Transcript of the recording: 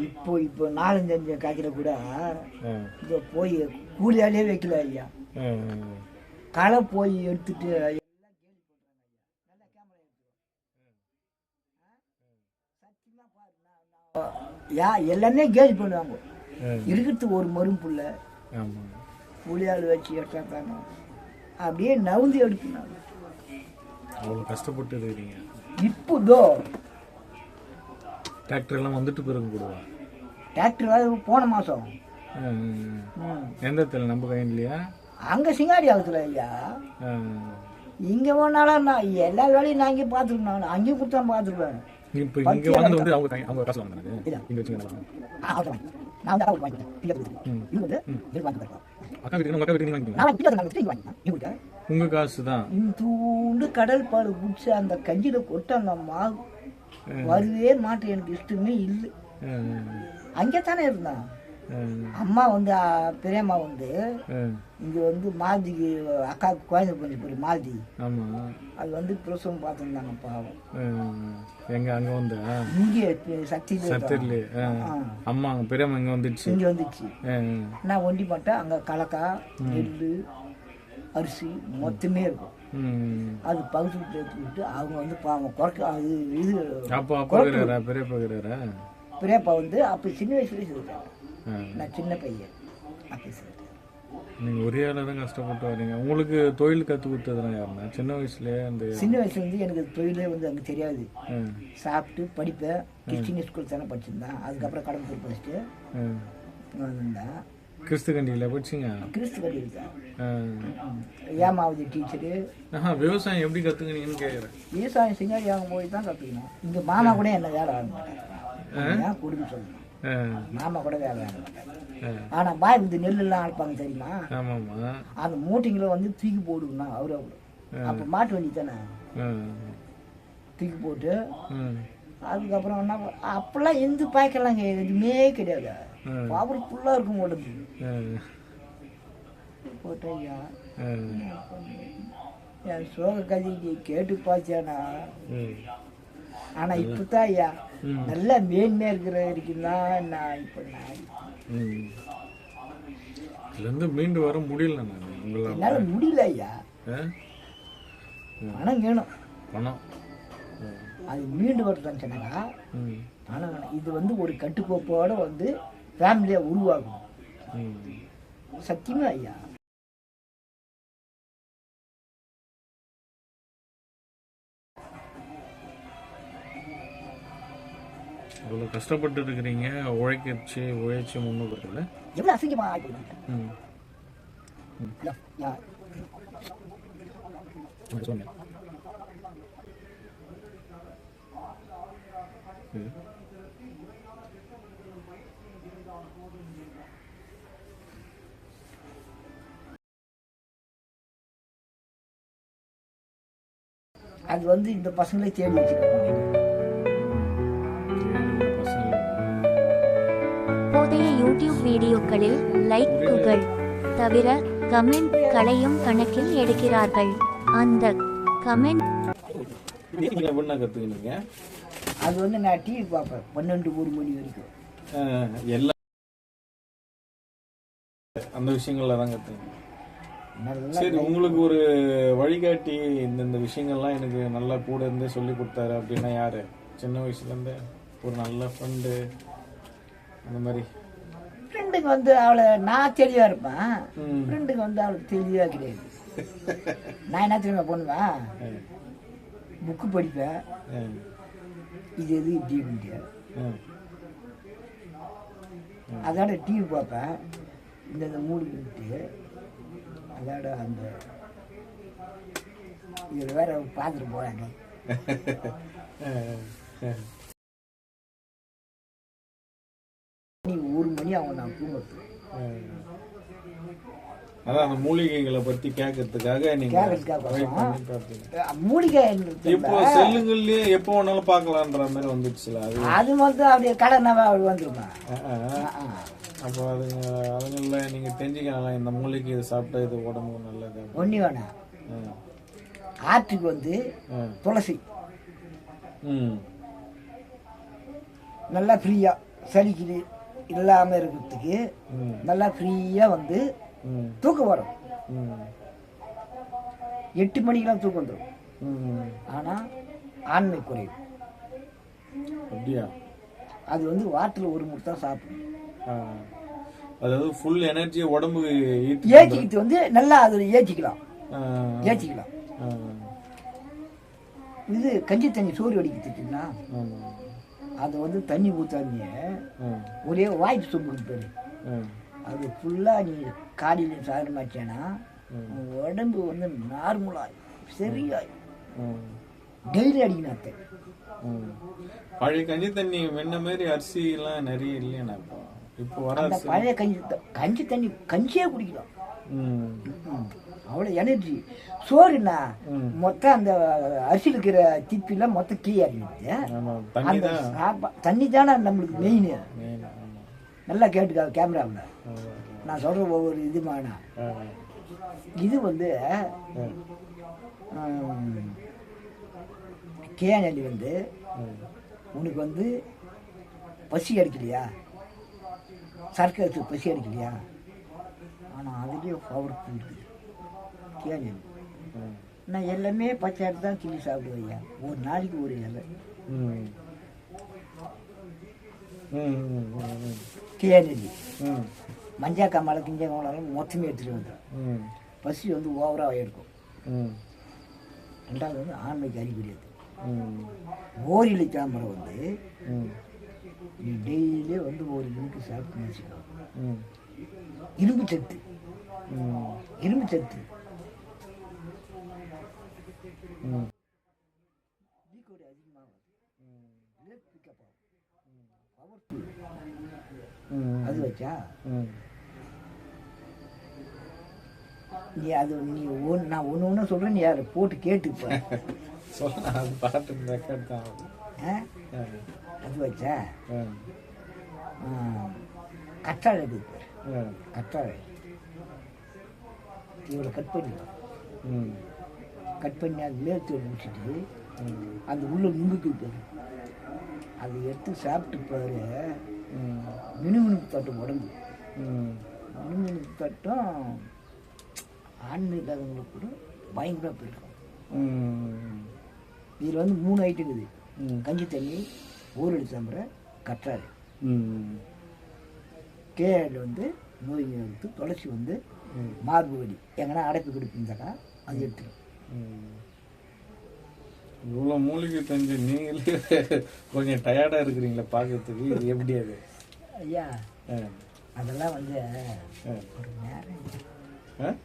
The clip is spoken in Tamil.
இப்போ இப்போ 4-5 காய்ச்சல கூட இப்போ போய் கூலியாலே வைக்கல ஐயா. களை போய் எடுத்துட்டு எல்லாமே கேள்வி பண்ணுவாங்க. இருக்கிறது ஒரு மரும்புள்ள கூலியால் வச்சு எடுத்தாங்க அப்படியே நவுந்து எடுக்கணும். அவ்வளோ கஷ்டப்பட்டு இருக்கிறீங்க. இப்போதோ டிராக்டர் எல்லாம் வந்துட்டு பிறகு கூடுவா. டிராக்டர் போன மாதம் எந்த இடத்துல நம்ம கையிலையா? அங்கே சிங்காடி ஆகுதுல ஐயா. இங்கே போனாலும் நான் எல்லா வேலையும் நான் இங்கே பார்த்துருக்கேன். அங்கேயும் கொடுத்தா பார்த்துருப்பேன். இப்போ இங்கே வாங்கினது வந்து அவங்க காசு வாங்கினாங்க. இங்கே வச்சுங்க நான் வந்து வாங்கிட்டேன். அக்கா வீட்டுக்கு வாங்கிட்டீங்க. உங்க காசு தான். தூண்டு கடல் பால் குடிச்சு அந்த கஞ்சியில கொட்ட அந்த மாவு வருவே மாட்டேன். எனக்கு இஷ்டமே இல்லை. அங்கே தானே இருந்தான். அம்மா வந்து பெரியம்மா வந்து இங்க வந்து மாலதிக்கு அக்காவுக்கு குழந்தை பண்ணி போய் மாலதி அது வந்து பிரசவம் பார்த்துருந்தாங்க பாவம். எங்க அங்க வந்து இங்கே சத்தியிலே அம்மா பெரியம்மா இங்க வந்துச்சு. நான் ஒண்டி மாட்டேன். அங்க கலக்கா நெல் அரிசி மொத்தமே இருக்கும். அது பகுத்து எடுத்துக்கிட்டு அவங்க வந்து பாவம் குறைக்க அது இது பெரியப்பா வந்து அப்போ சின்ன வயசுலேயே சொல்லிட்டாங்க. நான் சின்ன பையன் அப்படி சொல்லிட்டேன். நீங்கள் ஒரே ஆளாக தான் கஷ்டப்பட்டு வரீங்க. உங்களுக்கு தொழில் கற்றுக் கொடுத்ததுலாம் யாருன்னா சின்ன வயசுலேயே? அந்த சின்ன வயசுலேருந்து எனக்கு தொழிலே வந்து அங்கே தெரியாது. சாப்பிட்டு படிப்பேன். கிறிஸ்டின் ஸ்கூல் தானே படிச்சிருந்தேன். அதுக்கப்புறம் கடம்பூர் படிச்சுட்டு வந்தேன். கிறிஸ்து கண்டியில் படிச்சிங்க? கிறிஸ்து கண்டியில் தான். ஏமாவது டீச்சரு. விவசாயம் எப்படி கற்றுக்கினீங்கன்னு கேட்குறேன். விவசாயம் சிங்காடி வாங்க போய் தான் கற்றுக்கணும். இங்கே மாமா கூட என்ன வேலை ஆக மாட்டேன். கொடுக்க சொல்லணும். மாமா கூட வேலை ஆக மாட்டேன். ஆனா பாய் இந்த நெல் எல்லாம் அழைப்பாங்க தெரியுமா? அந்த மூட்டைங்களை வந்து தூக்கி போடுங்கண்ணா அவரு. அப்ப மாட்டு வண்டி தானே தூக்கி போட்டு அதுக்கப்புறம் என்ன அப்பெல்லாம் எந்த பாய்க்கெல்லாம் எதுவுமே கிடையாது. பவர் ஃபுல்லா இருக்கும் உடம்பு போட்டையா. என் சோக கதைக்கு கேட்டு பாத்தியானா. ஆனா இப்பதான் ஐயா நல்லா மேன்மையா இருக்கிற வரைக்கும் தான் நான் இப்ப இதுலேருந்து மீண்டு வர முடியல. என்னால முடியல ஐயா. பணம் வேணும். பணம் அது மீண்டு வருதுன்னு சொன்னாங்க. பணம் வேணும். இது வந்து ஒரு கட்டுக்கோப்போட வந்து ஃபேமிலியா உருவாகும். சத்தியமா ஐயா. அவ்வளோ கஷ்டப்பட்டு இருக்கிறீங்க. உழைச்சி முன்னுக்குறதுல எவ்வளோ அசிங்கமா ஆகிடுங்க. அது வந்து இந்த பசங்களே தேடி வச்சுருக்காங்க. இப்போதைய யூடியூப் வீடியோக்களில் லைக்குகள் தவிர கமெண்ட்களையும் கணக்கில் எடுக்கிறார்கள். அந்த கமெண்ட் அது வந்து நான் டிவி பார்ப்பேன் 12-1 மணி வரைக்கும். எல்லாம் அந்த விஷயங்கள்ல தான் கற்றுங்க. சரி, உங்களுக்கு ஒரு வழிகாட்டி இந்த விஷயங்கள்லாம் எனக்கு நல்லா கூட இருந்தே சொல்லி கொடுத்தாரு அப்படின்னா யாரு? சின்ன வயசுல இருந்தே ஒரு நல்ல ஃப்ரெண்டு அந்த மாதிரி? ஃப்ரெண்டுக்கு வந்து அவளை நான் தெளிவா இருப்பேன். ஃப்ரெண்டுக்கு வந்து அவளுக்கு தெளிவா கிடையாது. நான் என்ன தெரியுமா பண்ணுவேன்? புக்கு படிப்பேன். இது எது இப்படி முடியாது. அதோட டிவி பார்ப்பேன். இந்த மூடு விட்டு அதோட அந்த இது வேற பார்த்துட்டு போறாங்க. நீ 1 மணி அவன் நான் தூங்குறது. அதான் அந்த மூலிகைகளை பத்தி கேட்கறதுக்காக நீங்க மூலிகை இப்போ செல்லுங்கள்லயே எப்போ வேணாலும் பார்க்கலான்ற மாதிரி வந்துடுச்சுல. அது மட்டும் அப்படியே கடனாவே அவள் வந்துருமா. அப்போ அதுங்கள நீங்க தெரிஞ்சுக்கலாம் இந்த மூலிகை இதை சாப்பிட்டா இது உடம்பு நல்லது. ஒண்ணு வேணாம். ஆற்றுக்கு வந்து துளசி நல்லா ஃப்ரீயாக சளிக்குது இல்லாமல் இருக்கிறதுக்கு நல்லா ஃப்ரீயாக வந்து தூக்கம் வரும். 8 மணிக்கெல்லாம் தூக்கம் வந்துடும். ஆனால் ஆண்மை குறையும். அப்படியா? அது வந்து வாரத்தில் ஒரு முறை தான் சாப்பிடும். அதாவது ஃபுல் எனர்ஜியை உடம்பு ஏற்றிக்கிட்டு வந்து நல்லா அதில் ஏற்றிக்கலாம். இது கஞ்சி தண்ணி சோறு வடிக்கிறதுக்குன்னா அது வந்து தண்ணி ஊற்றாதீங்க, ஒரே வாய்ப்பு சொம்புக்கு பேர். அது ஃபுல்லாக நீ காலையில் சாதனமாச்சேன்னா உடம்பு வந்து நார்மலாக சரியாய் டெய்லி அடிக்கணும். அத்தை பழைய கஞ்சி தண்ணி முன்ன மாதிரி அரிசி எல்லாம் நிறைய இல்லையா? இப்போ வர பழைய கஞ்சி தண்ணி கஞ்சியே குடிக்கலாம். அவ்வளோ எனர்ஜி. சோறுனா மொத்தம் அந்த அரிசியில் இருக்கிற திப்பில மொத்தம் கீழே இறங்கிடுது. தண்ணி தானே நம்மளுக்கு மெயின். நல்லா கேட்டுக்கா கேமராவில் நான் சொல்ற ஒவ்வொரு இதுமான. இது வந்து கேனலி வந்து உனக்கு வந்து பசி அடிக்கலையா, சர்க்கரை பசி அடிக்கலையா, ஆனால் அதுலேயே பவர்ஃபுல் இருக்குது கேனலி. நான் எல்லாமே பச்சை எடுத்து தான் கிள்ளி சாப்பிடுவையா, ஒரு நாளைக்கு ஒரு இலை கேனலி. மஞ்சா காமால கிஞ்சா காமாலும் மொத்தமே எடுத்துகிட்டு வந்துடும். பசி வந்து ஓவராக இருக்கும். ரெண்டாவது வந்து ஆண்மைக்கு அறிகுறியாது. ஓரிலை தாமரை வந்து நீ டெய்லியே வந்து ஒரு யூனிட்டு சாப்பிட்டு வச்சுக்கோ. இரும்பு சத்து அது வச்சா நீ அது நீ நான் ஒன்று சொல்கிறேன், நீ யாரை போட்டு கேட்டுப்ப. அது வச்சா கற்றாழை இருக்கு. கற்றாழை இவரை கட் பண்ணி அது மேற்று முடிச்சுட்டு அந்த உள்ள நுங்குக்கு இருப்பாரு, அதை எடுத்து சாப்பிட்டு பாரு. மினுமினுப்பு தட்டும் உடம்பு. மினுமினுப்பு தட்டும் ஆண்மை இல்லாதவங்களுக்கு கூட பயங்கரமாக போயிருக்கும். இதில் வந்து 3 ஐட்டம் இருக்குது. கஞ்சி தண்ணி, ஊரடி சாம்பரை, கற்றாழை. கேரட் வந்து நோய் எடுத்து, துளசி வந்து மார்பு வலி எங்கன்னா அடைப்பு கிடப்புந்தாக்கா அது எடுத்துடும். இவ்வளோ மூலிகை தெரிஞ்சு நீங்களே கொஞ்சம் டயர்டாக இருக்கிறீங்களா பார்க்கறதுக்கு? இது எப்படி அது ஐயா? அதெல்லாம் வந்து ஒரு நேரம்